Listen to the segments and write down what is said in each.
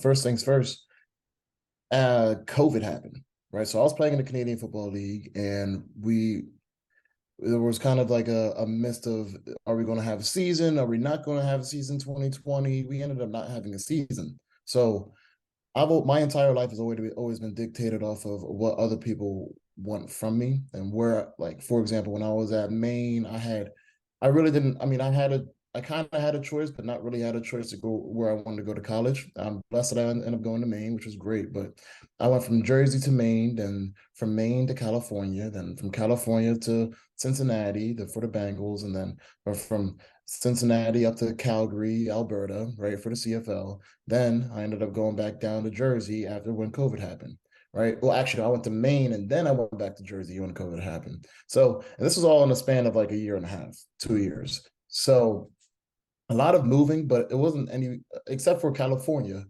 first things first, COVID happened, right? So I was playing in the Canadian Football League, and there was kind of like a mist of, are we going to have a season? Are we not going to have a season 2020? We ended up not having a season. So my entire life has always been dictated off of what other people want from me, and where, like, for example, when I was at Maine, I really didn't. I mean, I kind of had a choice, but not really had a choice to go where I wanted to go to college. I'm blessed that I ended up going to Maine, which was great. But I went from Jersey to Maine, then from Maine to California, then from California to Cincinnati for the Bengals, and then or from Cincinnati up to Calgary, Alberta, right, for the CFL. Then I ended up going back down to Jersey after when COVID happened. Right. Well, actually, I went to Maine and then I went back to Jersey when COVID happened. So, and this was all in the span of like a year and a half, 2 years. So, a lot of moving, but it wasn't any, except for California.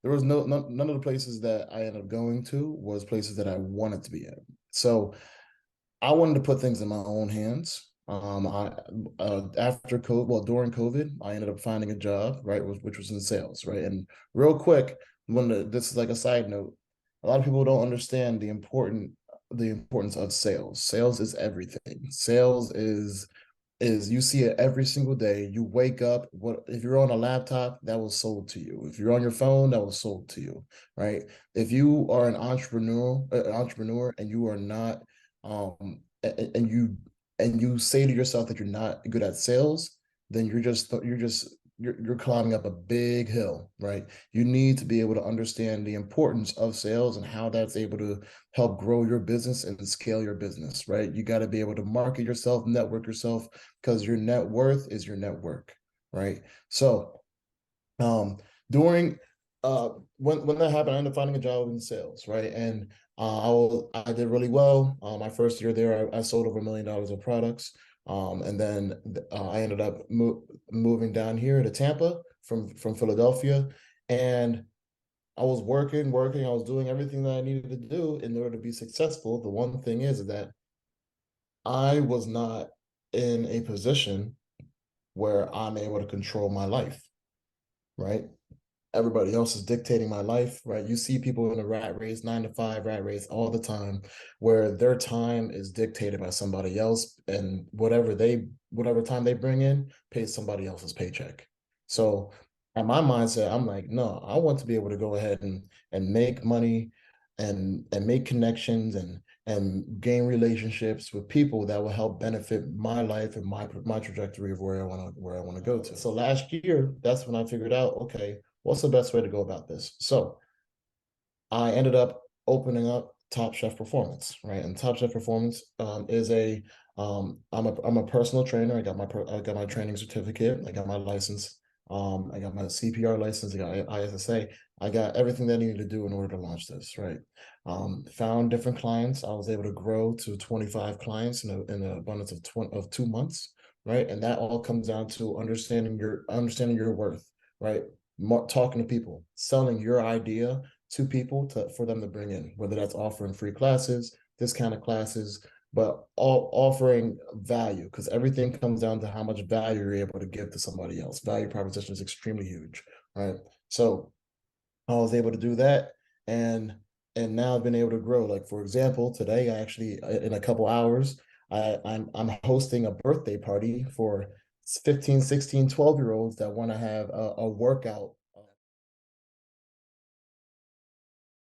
There was none of the places that I ended up going to was places that I wanted to be at. So I wanted to put things in my own hands. After COVID, well, during COVID, I ended up finding a job, right, which was in sales, right. And real quick, this is like a side note, a lot of people don't understand the importance of sales. Sales is everything. Sales is you see it every single day. You wake up, what if you're on a laptop, that was sold to you. If you're on your phone, that was sold to you, right? If you are an entrepreneur and you are not and you say to yourself that you're not good at sales, then you're climbing up a big hill, right? You need to be able to understand the importance of sales and how that's able to help grow your business and scale your business, right? You got to be able to market yourself, network yourself, because your net worth is your network, right? So, um, during when that happened, I ended up finding a job in sales, right? And I did really well. My first year there, I sold over $1 million of products. And then I ended up moving down here to Tampa from Philadelphia, and I was working. I was doing everything that I needed to do in order to be successful. The one thing is that I was not in a position where I'm able to control my life, right? Everybody else is dictating my life, right? You see people in a rat race, 9 to 5 rat race all the time, where their time is dictated by somebody else, and whatever time they bring in pays somebody else's paycheck. So at my mindset, I'm like, no, I want to be able to go ahead and make money and make connections and gain relationships with people that will help benefit my life and my trajectory of where I want to go to. So last year, that's when I figured out, okay, what's the best way to go about this? So I ended up opening up Top Chef Performance, right? And Top Chef Performance is I'm a personal trainer. I got my training certificate. I got my license. I got my CPR license. I got ISSA. I got everything that I needed to do in order to launch this, right? Found different clients. I was able to grow to 25 clients in an abundance of 2 months, right? And that all comes down to understanding your worth, right? Talking to people, selling your idea to people for them to bring in, whether that's offering free classes, discounted classes, but all offering value, because everything comes down to how much value you're able to give to somebody else. Value proposition is extremely huge, right? So I was able to do that, and now I've been able to grow. Like, for example, today I actually, in a couple hours, I'm hosting a birthday party for 15, 16, 12-year-olds that want to have a workout